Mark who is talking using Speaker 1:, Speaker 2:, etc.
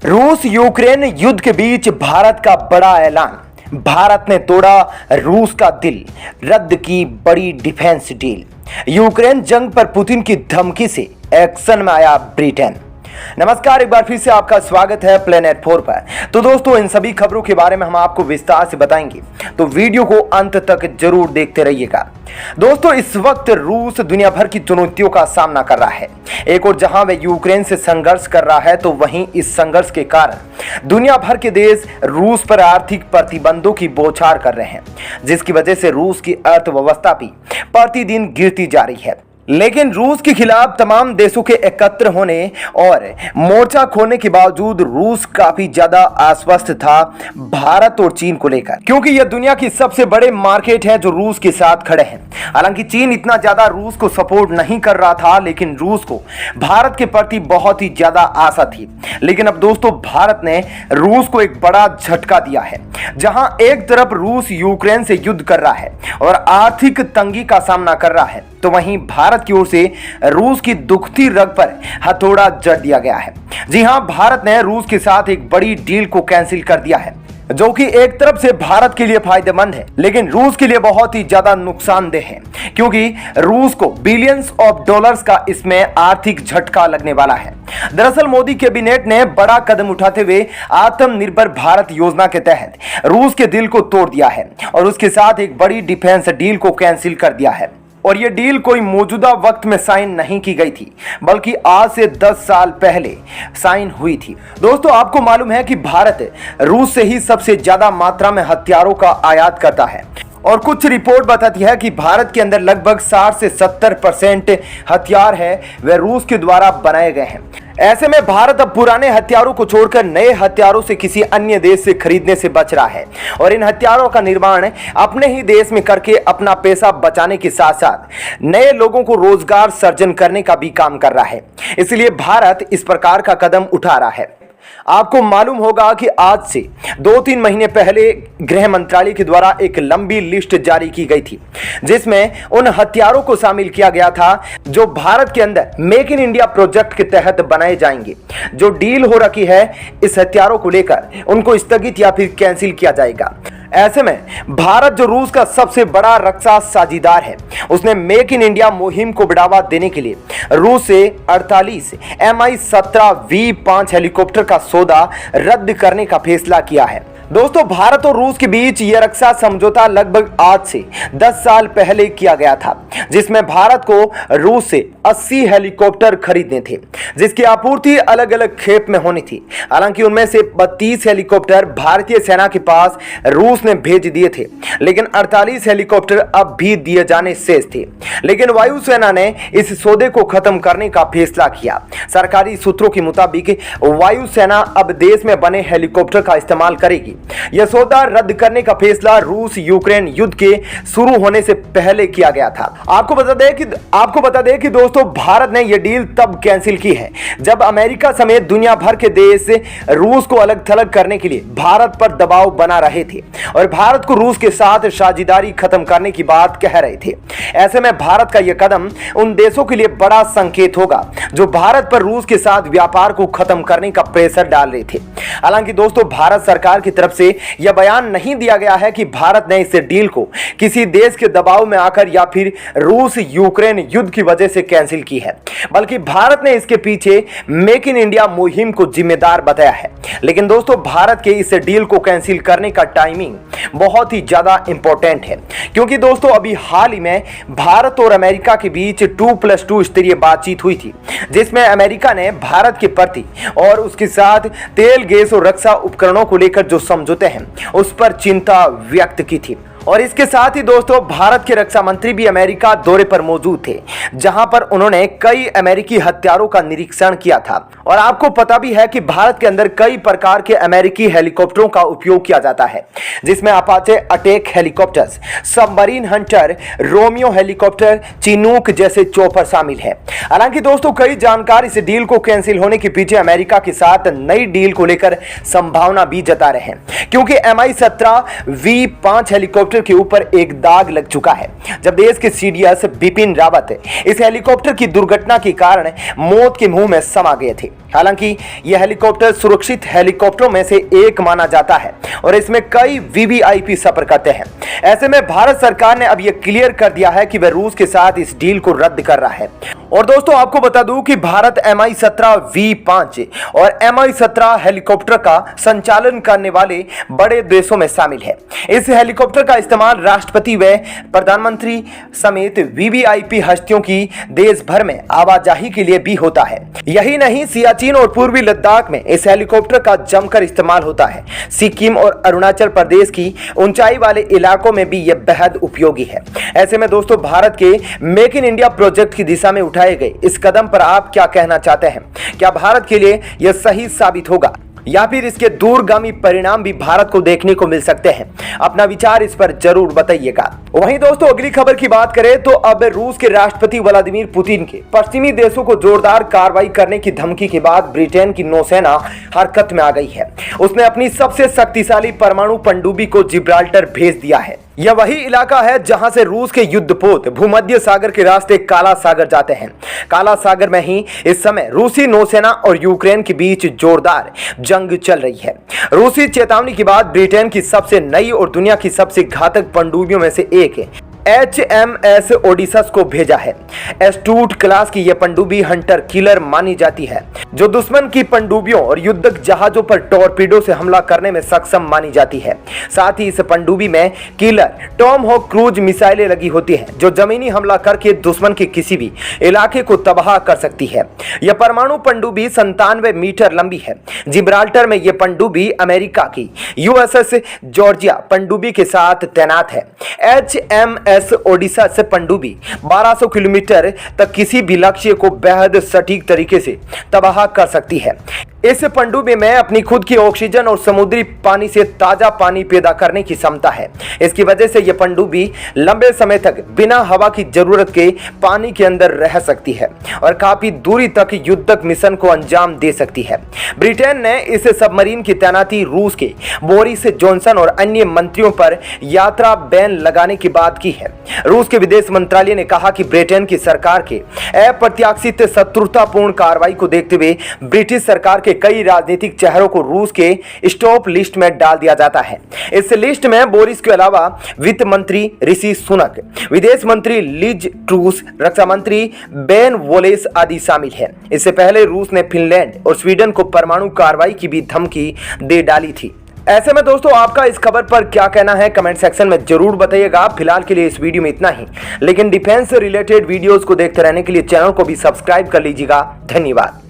Speaker 1: रूस यूक्रेन युद्ध के बीच भारत का बड़ा ऐलान। भारत ने तोड़ा रूस का दिल, रद्द की बड़ी डिफेंस डील। यूक्रेन जंग पर पुतिन की धमकी से एक्शन में आया ब्रिटेन। नमस्कार, एक बार फिर से आपका स्वागत है प्लेनेट 4 पर। तो दोस्तों, इन सभी खबरों के बारे में हम आपको विस्तार से बताएंगे, तो वीडियो को अंत तक जरूर देखते रहिएगा। दोस्तों, इस वक्त रूस दुनिया भर की चुनौतियों का सामना कर रहा है। एक और जहां वह यूक्रेन से संघर्ष कर रहा है, तो वहीं इस संघर्ष के कारण दुनिया भर के देश रूस पर आर्थिक प्रतिबंधों की बौछार कर रहे हैं, जिसकी वजह से रूस की अर्थव्यवस्था भी प्रतिदिन गिरती जा रही है। लेकिन रूस के खिलाफ तमाम देशों के एकत्र होने और मोर्चा खोलने के बावजूद रूस काफी ज्यादा आश्वस्त था भारत और चीन को लेकर, क्योंकि यह दुनिया की सबसे बड़े मार्केट है जो रूस के साथ खड़े हैं। हालांकि चीन इतना ज्यादा रूस को सपोर्ट नहीं कर रहा था, लेकिन रूस को भारत के प्रति बहुत ही ज्यादा आशा थी। लेकिन अब दोस्तों, भारत ने रूस को एक बड़ा झटका दिया है। जहां एक तरफ रूस यूक्रेन से युद्ध कर रहा है और आर्थिक तंगी का सामना कर रहा है, तो वहीं भारत की ओर से रूस की दुखती रग पर हथौड़ा जड़ दिया गया है। जी हां, भारत ने रूस के साथ एक बड़ी डील को कैंसिल कर दिया है, जो कि एक तरफ से भारत के लिए फायदेमंद है, लेकिन रूस के लिए बहुत ही ज्यादा नुकसानदेह है, क्योंकि रूस को बिलियंस ऑफ डॉलर्स का इसमें आर्थिक झटका लगने वाला है। दरअसल मोदी कैबिनेट ने बड़ा कदम उठाते हुए आत्मनिर्भर भारत योजना के तहत रूस के दिल को तोड़ दिया है और उसके साथ एक बड़ी डिफेंस डील को कैंसिल कर दिया है। और यह डील कोई मौजूदा वक्त में साइन नहीं की गई थी, बल्कि आज से 10 साल पहले साइन हुई थी। दोस्तों, आपको मालूम है कि भारत रूस से ही सबसे ज्यादा मात्रा में हथियारों का आयात करता है और कुछ रिपोर्ट बताती है कि भारत के अंदर लगभग 60 से 70% हथियार है वह रूस के द्वारा बनाए गए हैं। ऐसे में भारत अब पुराने हथियारों को छोड़कर नए हथियारों से किसी अन्य देश से खरीदने से बच रहा है और इन हथियारों का निर्माण अपने ही देश में करके अपना पैसा बचाने के साथ साथ नए लोगों को रोजगार सृजन करने का भी काम कर रहा है। इसलिए भारत इस प्रकार का कदम उठा रहा है। आपको मालूम होगा कि आज से 2-3 महीने पहले गृह मंत्रालय के द्वारा एक लंबी लिस्ट जारी की गई थी, जिसमें उन हथियारों को शामिल किया गया था जो भारत के अंदर मेक इन इंडिया प्रोजेक्ट के तहत बनाए जाएंगे। जो डील हो रखी है इस हथियारों को लेकर, उनको स्थगित या फिर कैंसिल किया जाएगा। ऐसे में भारत, जो रूस का सबसे बड़ा रक्षा साझीदार है, उसने मेक इन इंडिया मुहिम को बढ़ावा देने के लिए रूस से 48 Mi-17V5 हेलीकॉप्टर का सौदा रद्द करने का फैसला किया है। दोस्तों, भारत और रूस के बीच यह रक्षा समझौता लगभग आज से 10 साल पहले किया गया था, जिसमें भारत को रूस से 80 हेलीकॉप्टर खरीदने थे, जिसकी आपूर्ति अलग अलग खेप में होनी थी। हालांकि उनमें से 32 हेलीकॉप्टर भारतीय सेना के पास रूस ने भेज दिए थे, लेकिन 48 हेलीकॉप्टर अब भी दिए जाने शेष थे। लेकिन वायुसेना ने इस सौदे को खत्म करने का फैसला किया। सरकारी सूत्रों के मुताबिक वायुसेना अब देश में बने हेलीकॉप्टर का इस्तेमाल करेगी। यह सौदा रद्द करने का फैसला रूस यूक्रेन युद्ध के शुरू होने से पहले किया गया था। आपको बता दें कि दोस्तों, भारत ने यह डील तब कैंसिल की है जब अमेरिका समेत दुनिया भर के देश रूस को अलग थलग करने के लिए भारत पर दबाव बना रहे थे और भारत को रूस के साथ साझेदारी खत्म करने की बात कह रहे थे। ऐसे में भारत का यह कदम उन देशों के लिए बड़ा संकेत होगा जो भारत पर रूस के साथ व्यापार को खत्म करने का प्रेशर डाल रहे थे। हालांकि दोस्तों, भारत सरकार की तरफ से यह बयान नहीं दिया गया है कि भारत ने इस डील को किसी देश के दबाव में आकर या फिर रूस यूक्रेन युद्ध की वजह से कैंसिल की है, बल्कि भारत ने इसके पीछे मेक इन इंडिया मुहिम को जिम्मेदार बताया है। लेकिन दोस्तों, भारत के इस डील को कैंसिल करने का टाइमिंग बहुत ही ज्यादा इंपॉर्टेंट है, क्योंकि दोस्तों अभी हाल ही में भारत और अमेरिका के बीच 2+2 स्तरीय बातचीत हुई थी, जिसमें अमेरिका ने भारत के प्रति और उसके साथ तेल, गैस और रक्षा उपकरणों को लेकर जो समझौते हैं उस पर चिंता व्यक्त की थी। और इसके साथ ही दोस्तों, भारत के रक्षा मंत्री भी अमेरिका दौरे पर मौजूद थे, जहां पर उन्होंने कई अमेरिकी हथियारों का निरीक्षण किया था। और आपको पता भी है कि भारत के अंदर कई प्रकार के अमेरिकी हेलीकॉप्टरों का उपयोग किया जाता है, जिसमें Apache attack helicopters, submarine Hunter, Romeo helicopter, Chinook जैसे चॉपर शामिल है। हालांकि दोस्तों, कई जानकार इस डील को कैंसिल होने के पीछे अमेरिका के साथ नई डील को लेकर संभावना भी जता रहे हैं, क्योंकि Mi-17V5 हेलीकॉप्टर हेलीकॉप्टर के ऊपर एक दाग लग चुका है जब देश के सीडीएस बिपिन रावत इस हेलीकॉप्टर की दुर्घटना के कारण मौत के मुंह में समा गए थे। हालांकि यह हेलीकॉप्टर सुरक्षित हेलीकॉप्टरों में से एक माना जाता है और इसमें कई वीवीआईपी सफर करते हैं। ऐसे में भारत सरकार ने अब यह क्लियर कर दिया है कि वह रूस के साथ इस डील को रद्द कर रहा है। और दोस्तों आपको बता दूं कि भारत Mi-17V5 और Mi-17 हेलीकॉप्टर का संचालन करने वाले बड़े देशों में शामिल है। इस हेलीकॉप्टर का इस्तेमाल राष्ट्रपति व प्रधानमंत्री समेत वीवीआईपी हस्तियों की देश भर में आवाजाही के लिए भी होता है। यही नहीं, सियाचिन और पूर्वी लद्दाख में इस हेलीकॉप्टर का जमकर इस्तेमाल होता है। सिक्किम और अरुणाचल प्रदेश की ऊंचाई वाले इलाकों में भी यह बेहद उपयोगी है। ऐसे में दोस्तों भारत के मेक इन इंडिया प्रोजेक्ट की दिशा में उठाए गए इस कदम पर आप क्या कहना चाहते हैं? क्या भारत के लिए यह सही साबित होगा या फिर इसके दूरगामी परिणाम भी भारत को देखने को मिल सकते हैं? अपना विचार इस पर जरूर बताइएगा। वहीं दोस्तों अगली खबर की बात करें तो अब रूस के राष्ट्रपति व्लादिमीर पुतिन के पश्चिमी देशों को जोरदार कार्रवाई करने की धमकी के बाद ब्रिटेन की नौसेना हरकत में आ गई है। उसने अपनी सबसे शक्तिशाली परमाणु पनडुब्बी को जिब्राल्टर भेज दिया है। यह वही इलाका है जहां से रूस के युद्धपोत भूमध्य सागर के रास्ते काला सागर जाते हैं। काला सागर में ही इस समय रूसी नौसेना और यूक्रेन के बीच जोरदार जंग चल रही है। रूसी चेतावनी के बाद ब्रिटेन की सबसे नई और दुनिया की सबसे घातक पनडुब्बियों में से एक HMS ओडिसस को भेजा है। एस्टूट क्लास की यह पनडुब्बी हंटर किलर मानी जाती है, जो दुश्मन की पनडुब्बियों और युद्धक जहाजों पर टॉर्पीडो से हमला करने में सक्षम मानी जाती है। साथ ही इस पनडुब्बी में किलर टॉमहॉक क्रूज मिसाइलें लगी होती हैं, जो जमीनी हमला करके दुश्मन के किसी भी इलाके को तबाह कर सकती है। यह परमाणु पनडुब्बी 97 मीटर लंबी है। जिब्राल्टर में यह पनडुब्बी अमेरिका की USS जॉर्जिया पनडुब्बी के साथ तैनात है। HMS ओडिशा से पनडुब्बी 1200 किलोमीटर तक किसी भी लक्ष्य को बेहद सटीक तरीके से तबाह कर सकती है। इस पनडुब्बी में अपनी खुद की ऑक्सीजन और समुद्री पानी से ताजा पानी पैदा करने की क्षमता है। इसकी वजह से यह पनडुब्बी लंबे समय तक बिना हवा की जरूरत के पानी के अंदर रह सकती है और काफी दूरी तक युद्धक मिशन को अंजाम दे सकती है। ब्रिटेन ने इस सबमरीन की तैनाती रूस के बोरिस जॉनसन और अन्य मंत्रियों पर यात्रा बैन लगाने के बाद की है। रूस के विदेश मंत्रालय ने कहा कि ब्रिटेन की सरकार के अप्रत्याशित शत्रुतापूर्ण कार्रवाई को देखते हुए ब्रिटिश सरकार के कई राजनीतिक चेहरों को रूस के स्टॉप लिस्ट में डाल दिया जाता है। इस लिस्ट में बोरिस के अलावा वित्त मंत्री ऋषि सुनक, विदेश मंत्री लिज ट्रूस, रक्षा मंत्री बेन वोलेस आदि शामिल हैं। इससे पहले रूस ने फिनलैंड और स्वीडन को परमाणु कार्रवाई की भी धमकी दे डाली थी। ऐसे में दोस्तों आपका इस खबर पर क्या कहना है कमेंट सेक्शन में जरूर बताइएगा। फिलहाल के लिए इस वीडियो में इतना ही, लेकिन डिफेंस से रिलेटेड वीडियोस को देखते रहने के लिए चैनल को भी सब्सक्राइब कर लीजिएगा। धन्यवाद।